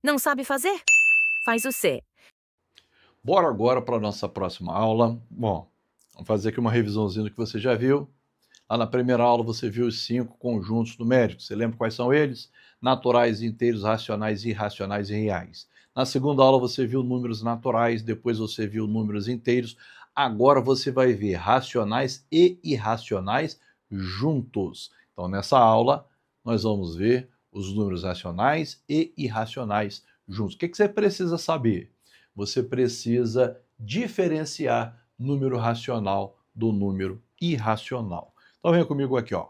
Não sabe fazer? Faz o C. Bora agora para a nossa próxima aula. Bom, vamos fazer aqui uma revisãozinha do que você já viu. Lá na primeira aula você viu os 5 conjuntos numéricos. Você lembra quais são eles? Naturais, inteiros, racionais, irracionais e reais. Na segunda aula você viu números naturais, depois você viu números inteiros. Agora você vai ver racionais e irracionais juntos. Então nessa aula nós vamos ver os números racionais e irracionais juntos. O que você precisa saber? Você precisa diferenciar número racional do número irracional. Então venha comigo aqui, ó.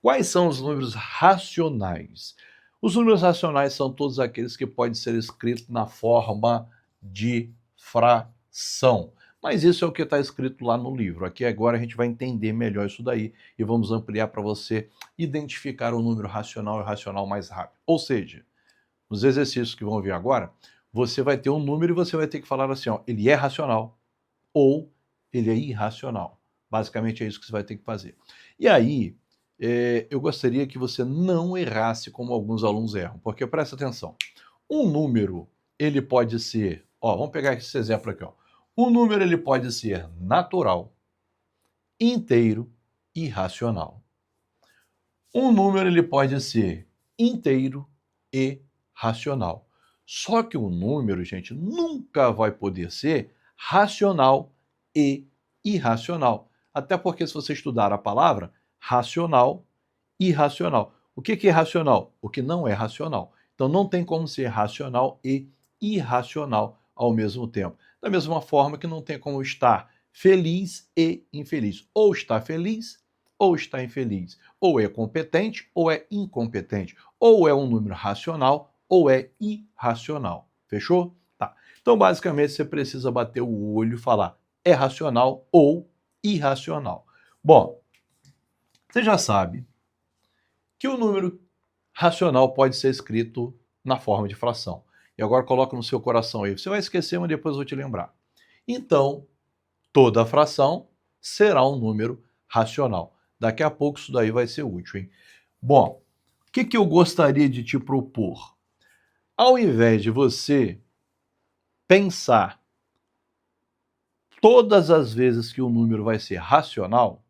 Quais são os números racionais? Os números racionais são todos aqueles que podem ser escritos na forma de fração. Mas isso é o que está escrito lá no livro. Aqui agora a gente vai entender melhor isso daí e vamos ampliar para você identificar o número racional e irracional mais rápido. Ou seja, nos exercícios que vão vir agora, você vai ter um número e você vai ter que falar assim, ó, ele é racional ou ele é irracional. Basicamente é isso que você vai ter que fazer. E aí, eu gostaria que você não errasse como alguns alunos erram, porque presta atenção. Um número, ele pode ser, ó, vamos pegar esse exemplo aqui, ó. Um número ele pode ser natural, inteiro e racional. Um número ele pode ser inteiro e racional. Só que o número, gente, nunca vai poder ser racional e irracional. Até porque se você estudar a palavra racional, irracional. O que é racional? O que não é racional. Então não tem como ser racional e irracional ao mesmo tempo. Da mesma forma que não tem como estar feliz e infeliz. Ou está feliz ou está infeliz. Ou é competente ou é incompetente. Ou é um número racional ou é irracional. Fechou? Tá. Então, basicamente, você precisa bater o olho e falar é racional ou irracional. Bom, você já sabe que o número racional pode ser escrito na forma de fração. E agora coloca no seu coração aí. Você vai esquecer, mas depois eu vou te lembrar. Então, toda fração será um número racional. Daqui a pouco isso daí vai ser útil, hein? Bom, o que eu gostaria de te propor? Ao invés de você pensar todas as vezes que o número vai ser racional,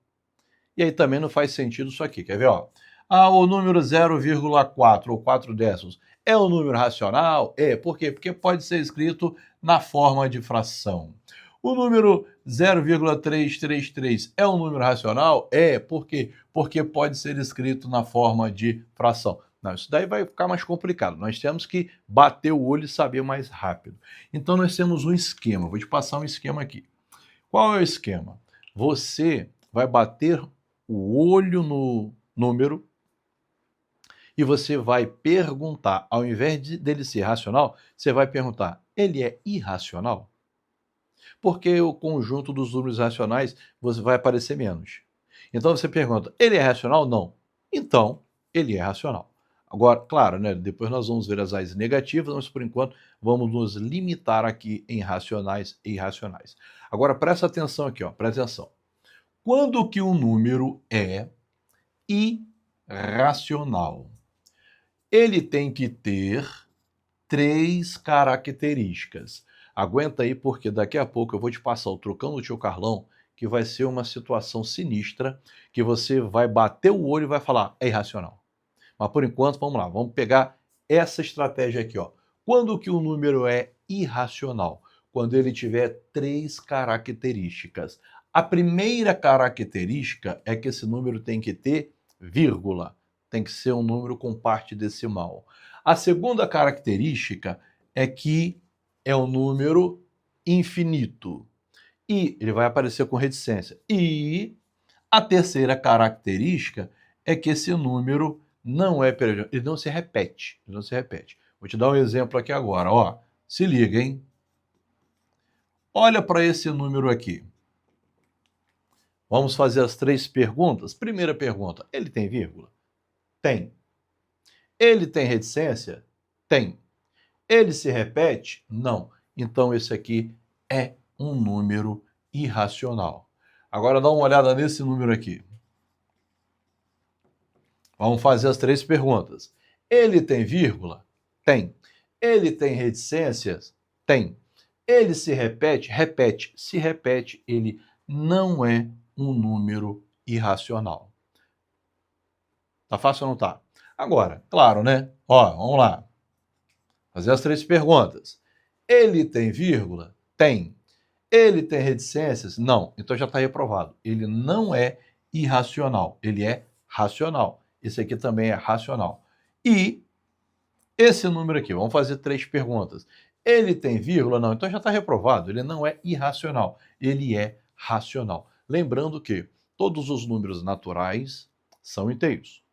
e aí também não faz sentido isso aqui, quer ver? Ó? O número 0,4 ou 4 décimos é um número racional? É, por quê? Porque pode ser escrito na forma de fração. O número 0,333 é um número racional? É, por quê? Porque pode ser escrito na forma de fração. Não, isso daí vai ficar mais complicado. Nós temos que bater o olho e saber mais rápido. Então nós temos um esquema. Vou te passar um esquema aqui. Qual é o esquema? Você vai bater o olho no número e você vai perguntar, ao invés dele ser racional, você vai perguntar, ele é irracional? Porque o conjunto dos números racionais você vai aparecer menos. Então você pergunta, ele é racional? Não. Então, ele é racional. Agora, claro, né, depois nós vamos ver as raízes negativas, mas por enquanto vamos nos limitar aqui em racionais e irracionais. Agora presta atenção aqui, ó, presta atenção. Quando que um número é irracional? Ele tem que ter 3 características. Aguenta aí, porque daqui a pouco eu vou te passar o Trocando o Tio Carlão, que vai ser uma situação sinistra, que você vai bater o olho e vai falar, é irracional. Mas por enquanto, vamos lá, vamos pegar essa estratégia aqui, ó. Quando que o número é irracional? Quando ele tiver 3 características. A primeira característica é que esse número tem que ter vírgula. Tem que ser um número com parte decimal. A segunda característica é que é um número infinito. E ele vai aparecer com reticência. E a terceira característica é que esse número não é periódico, ele não se repete, ele não se repete. Vou te dar um exemplo aqui agora, ó. Se liga, hein? Olha para esse número aqui. Vamos fazer as 3 perguntas. Primeira pergunta, ele tem vírgula? Tem. Ele tem reticência? Tem. Ele se repete? Não. Então esse aqui é um número irracional. Agora dá uma olhada nesse número aqui. Vamos fazer as 3 perguntas. Ele tem vírgula? Tem. Ele tem reticências? Tem. Ele se repete? Repete. Se repete, ele não é um número irracional. Tá fácil ou não tá? Agora, claro, né? Ó, vamos lá. Fazer as 3 perguntas. Ele tem vírgula? Tem. Ele tem reticências? Não. Então já está reprovado. Ele não é irracional. Ele é racional. Esse aqui também é racional. E esse número aqui, vamos fazer 3 perguntas. Ele tem vírgula? Não. Então já está reprovado. Ele não é irracional. Ele é racional. Lembrando que todos os números naturais são inteiros.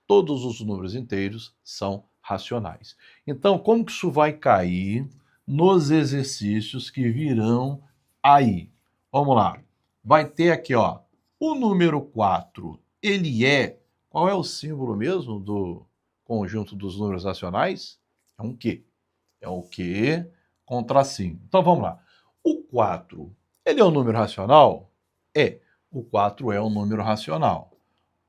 Todos os números inteiros são racionais. Então, como que isso vai cair nos exercícios que virão aí? Vamos lá. Vai ter aqui, ó, o número 4, ele é... Qual é o símbolo mesmo do conjunto dos números racionais? É um Q. É o Q com tracinho. Então, vamos lá. O 4, ele é um número racional? É. O 4 é um número racional.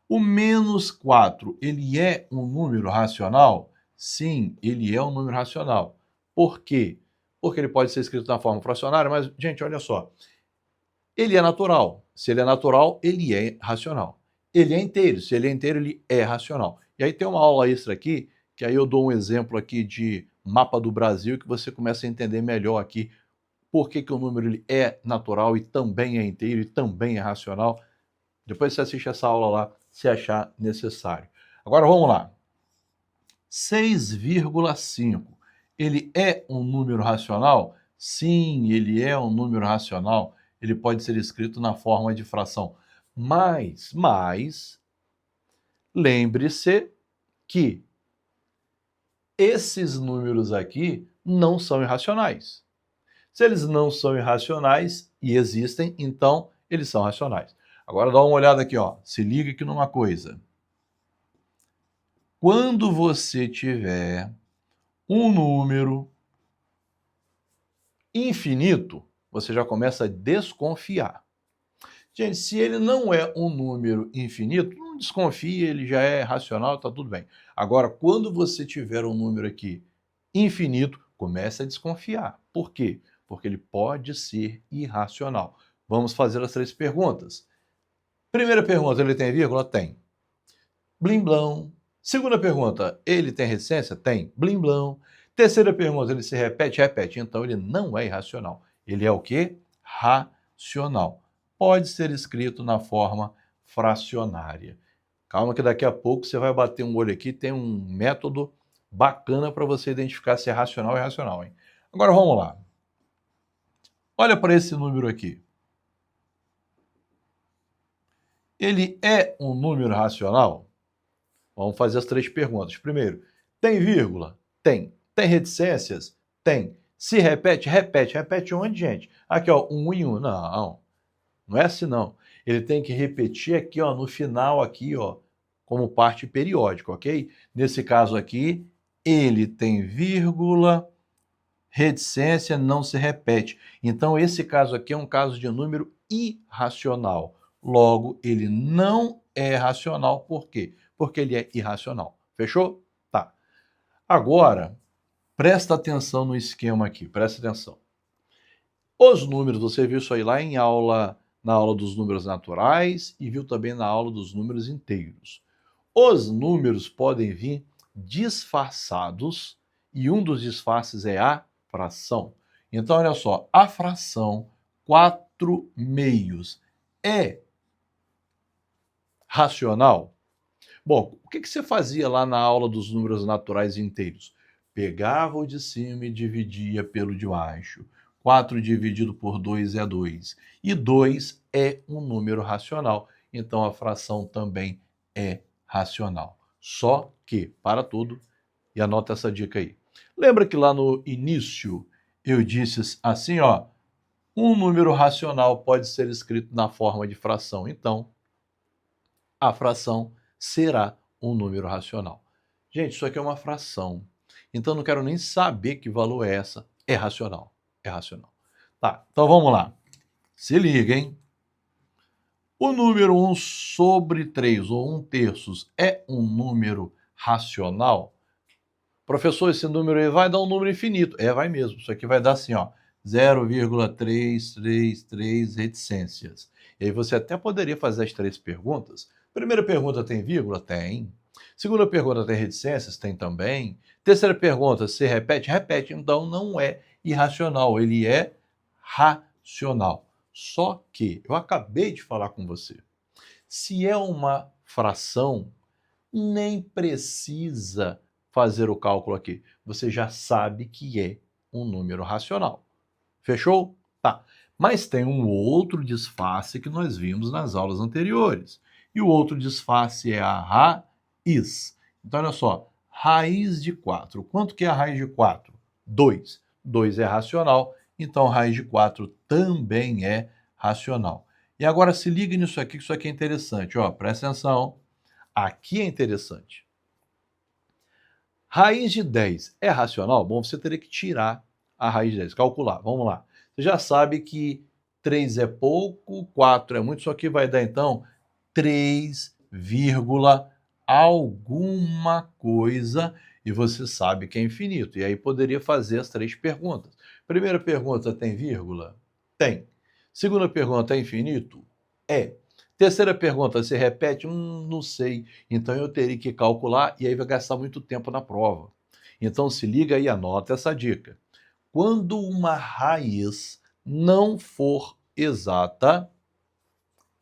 O menos 4, ele é um número racional? Sim, ele é um número racional. Por quê? Porque ele pode ser escrito na forma fracionária, mas, gente, olha só. Ele é natural. Se ele é natural, ele é racional. Ele é inteiro. Se ele é inteiro, ele é racional. E aí tem uma aula extra aqui, que aí eu dou um exemplo aqui de mapa do Brasil, que você começa a entender melhor aqui por que o número ele é natural e também é inteiro e também é racional. Depois você assiste essa aula lá, se achar necessário. Agora vamos lá. 6,5. Ele é um número racional? Sim, ele é um número racional. Ele pode ser escrito na forma de fração. Mas lembre-se que esses números aqui não são irracionais. Se eles não são irracionais e existem, então eles são racionais. Agora dá uma olhada aqui, ó. Se liga aqui numa coisa. Quando você tiver um número infinito, você já começa a desconfiar. Gente, se ele não é um número infinito, não desconfie, ele já é racional, está tudo bem. Agora, quando você tiver um número aqui infinito, comece a desconfiar. Por quê? Porque ele pode ser irracional. Vamos fazer as 3 perguntas. Primeira pergunta, ele tem vírgula? Tem. Blim blão. Segunda pergunta, ele tem reticência? Tem. Blim blão. Terceira pergunta, ele se repete? Repete. Então ele não é irracional. Ele é o quê? Racional. Pode ser escrito na forma fracionária. Calma que daqui a pouco você vai bater um olho aqui, tem um método bacana para você identificar se é racional ou irracional, hein? Agora vamos lá. Olha para esse número aqui. Ele é um número racional? Vamos fazer as 3 perguntas. Primeiro, tem vírgula? Tem. Tem reticências? Tem. Se repete? Repete. Repete onde, gente? Aqui, ó, 1 em 1. Não, não é assim não. Ele tem que repetir aqui, ó, no final aqui, ó, como parte periódica, ok? Nesse caso aqui, ele tem vírgula, reticência não se repete. Então, esse caso aqui é um caso de número irracional. Logo, ele não é racional. Por quê? Porque ele é irracional. Fechou? Tá. Agora, presta atenção no esquema aqui. Presta atenção. Os números, você viu isso aí lá em aula, na aula dos números naturais e viu também na aula dos números inteiros. Os números podem vir disfarçados e um dos disfarces é a fração. Então, olha só, a fração 4/2 é racional? Bom, o que você fazia lá na aula dos números naturais inteiros? Pegava o de cima e dividia pelo de baixo. 4 dividido por 2 é 2. E 2 é um número racional. Então, a fração também é racional. Só que, para tudo, e anota essa dica aí. Lembra que lá no início eu disse assim, ó, um número racional pode ser escrito na forma de fração. Então, a fração será um número racional. Gente, isso aqui é uma fração. Então, não quero nem saber que valor é essa. É racional. É racional. Tá, então vamos lá. Se liga, hein? O número 1/3, ou 1/3, é um número racional? Professor, esse número aí vai dar um número infinito. Vai mesmo. Isso aqui vai dar assim, ó, 0,333 reticências. E aí você até poderia fazer as 3 perguntas. Primeira pergunta tem vírgula? Tem. Segunda pergunta tem reticências? Tem também. Terceira pergunta, se repete? Repete. Então não é irracional, ele é racional. Só que, eu acabei de falar com você, se é uma fração, nem precisa fazer o cálculo aqui. Você já sabe que é um número racional. Fechou? Tá. Mas tem um outro disfarce que nós vimos nas aulas anteriores. E o outro disfarce é a raiz. Então, olha só. Raiz de 4. Quanto que é a raiz de 4? 2. 2 é racional, então raiz de 4 também é racional. E agora se liga nisso aqui, que isso aqui é interessante. Ó, presta atenção. Aqui é interessante. Raiz de 10 é racional? Bom, você teria que tirar a raiz de 10, calcular. Vamos lá. Você já sabe que 3 é pouco, 4 é muito, só que vai dar então 3, alguma coisa, e você sabe que é infinito. E aí poderia fazer as 3 perguntas. Primeira pergunta, tem vírgula? Tem. Segunda pergunta, é infinito? É. Terceira pergunta, se repete? Não sei. Então eu teria que calcular e aí vai gastar muito tempo na prova. Então se liga e anota essa dica. Quando uma raiz não for exata,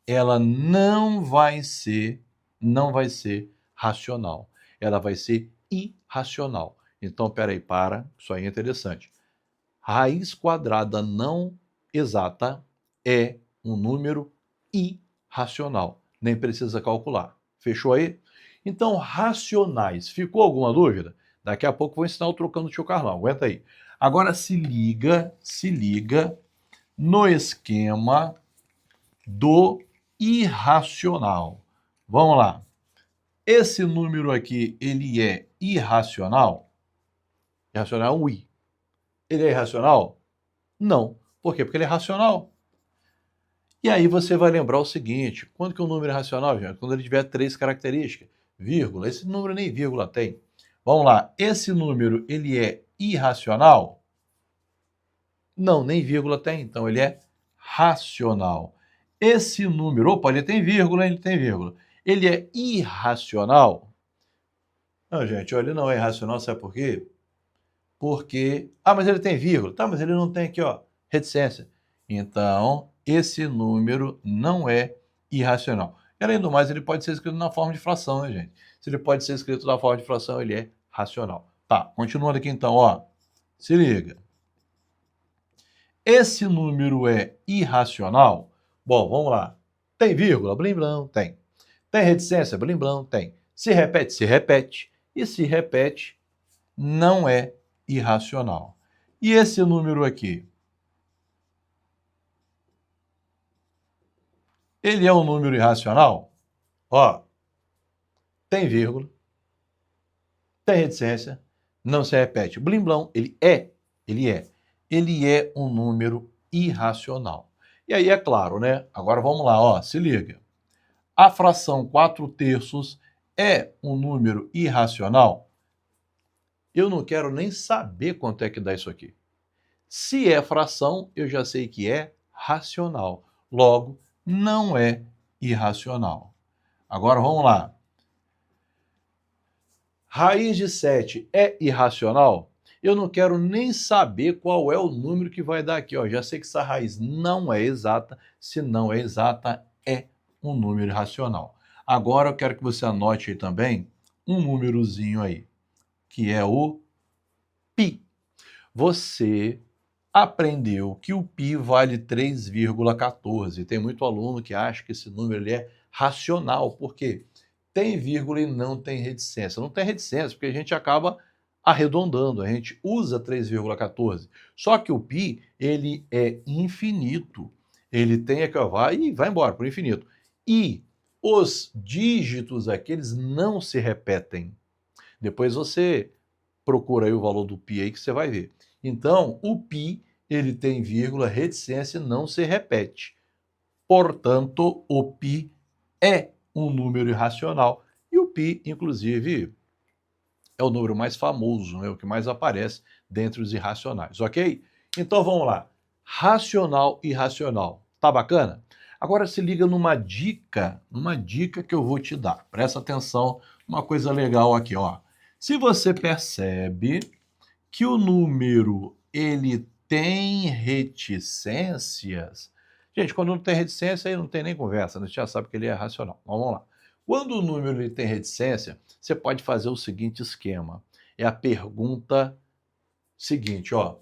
ela não vai ser racional. Ela vai ser irracional. Então, peraí, isso aí é interessante. Raiz quadrada não exata é um número irracional. Nem precisa calcular. Fechou aí? Então, racionais. Ficou alguma dúvida? Daqui a pouco eu vou ensinar o trocando do tio Carlão. Aguenta aí. Agora se liga no esquema do irracional. Vamos lá. Esse número aqui, ele é irracional? Irracional é um i. Ele é irracional? Não. Por quê? Porque ele é racional. E aí você vai lembrar o seguinte, quando que o número é racional, gente? Quando ele tiver 3 características, vírgula, esse número nem vírgula tem. Vamos lá, esse número, ele é irracional? Não, nem vírgula tem, então ele é racional. Esse número, opa, ele tem vírgula, ele é irracional? Não, gente, olha, ele não é irracional, sabe por quê? Porque, mas ele tem vírgula. Tá, mas ele não tem aqui, ó, reticência. Então, esse número não é irracional. E, além do mais, ele pode ser escrito na forma de fração, né, gente? Se ele pode ser escrito na forma de fração, ele é racional. Tá, continuando aqui então, ó. Se liga. Esse número é irracional? Bom, vamos lá. Tem vírgula? Blim, blão, tem. Tem reticência? Blim, blão, tem. Se repete? Se repete. E se repete, não é irracional. E esse número aqui? Ele é um número irracional? Ó, tem vírgula, tem reticência, não se repete. Blim, blão, ele é um número irracional. E aí é claro, né? Agora vamos lá, ó, se liga. A fração 4/3 é um número irracional? Eu não quero nem saber quanto é que dá isso aqui. Se é fração, eu já sei que é racional. Logo, não é irracional. Agora vamos lá. Raiz de 7 é irracional? Eu não quero nem saber qual é o número que vai dar aqui. Ó. Já sei que essa raiz não é exata. Se não é exata, é um número irracional. Agora eu quero que você anote aí também um númerozinho aí, que é o π. Você aprendeu que o π vale 3,14. Tem muito aluno que acha que esse número ele é racional. Por quê? Tem vírgula e não tem reticência. Não tem reticência porque a gente acaba arredondando, a gente usa 3,14. Só que o π, ele é infinito. Ele tem aqui, ó, vai embora para o infinito. E os dígitos aqui, eles não se repetem. Depois você procura aí o valor do π aí que você vai ver. Então, o π, ele tem vírgula, reticência, não se repete. Portanto, o π é um número irracional. E o π, inclusive, é o número mais famoso, é o que mais aparece dentre os irracionais, ok? Então vamos lá. Racional e irracional. Tá bacana? Agora se liga numa dica que eu vou te dar. Presta atenção, uma coisa legal aqui, ó. Se você percebe que o número ele tem reticências, gente, quando não tem reticência aí não tem nem conversa, né? Você já sabe que ele é racional. Vamos lá. Quando o número ele tem reticência, você pode fazer o seguinte esquema. É a pergunta seguinte, ó.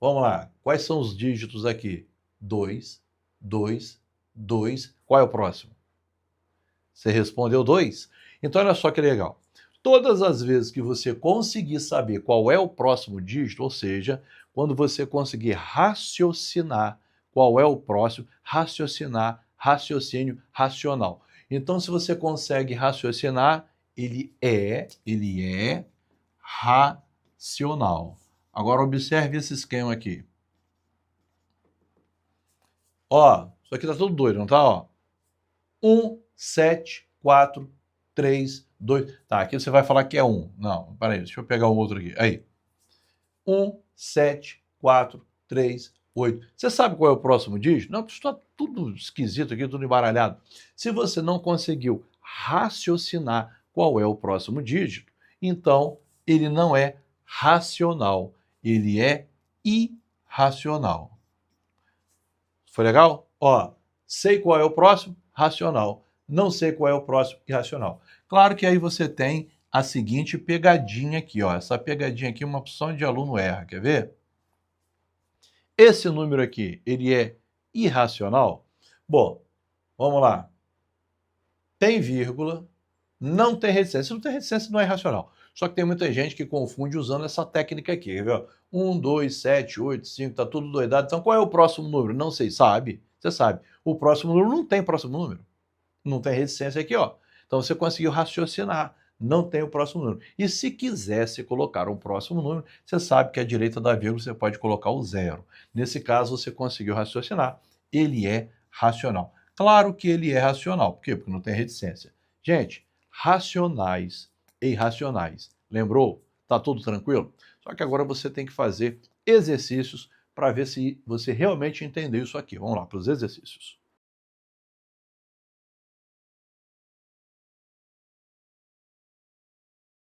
Vamos lá. Quais são os dígitos aqui? 2, 2, 2. Qual é o próximo? Você respondeu 2? Então olha só que legal. Todas as vezes que você conseguir saber qual é o próximo dígito, ou seja, quando você conseguir raciocinar qual é o próximo, raciocinar, raciocínio racional. Então, se você consegue raciocinar, ele é racional. Agora observe esse esquema aqui. Ó, isso aqui tá tudo doido, não tá? Ó, 1, 7, 4, 3, 2. Tá, aqui você vai falar que é 1. Não, peraí, deixa eu pegar um outro aqui. Aí. 1, 7, 4, 3, 8. Você sabe qual é o próximo dígito? Não, isso está tudo esquisito aqui, tudo embaralhado. Se você não conseguiu raciocinar qual é o próximo dígito, então ele não é racional, ele é irracional. Foi legal? Ó, sei qual é o próximo, racional. Não sei qual é o próximo, irracional. Claro que aí você tem a seguinte pegadinha aqui, ó. Essa pegadinha aqui, uma opção de aluno erra, quer ver? Esse número aqui, ele é irracional? Bom, vamos lá. Tem vírgula, não tem reticência. Se não tem reticência, não é irracional. Só que tem muita gente que confunde usando essa técnica aqui, viu? 1, 2, 7, 8, 5, tá tudo doidado. Então qual é o próximo número? Não sei, sabe? Você sabe. O próximo número não tem próximo número. Não tem reticência aqui, ó. Então você conseguiu raciocinar. Não tem o próximo número. E se quisesse colocar um próximo número, você sabe que à direita da vírgula você pode colocar o zero. Nesse caso, você conseguiu raciocinar. Ele é racional. Claro que ele é racional. Por quê? Porque não tem reticência. Gente, racionais e irracionais. Lembrou? Tá tudo tranquilo? Só que agora você tem que fazer exercícios para ver se você realmente entendeu isso aqui. Vamos lá para os exercícios.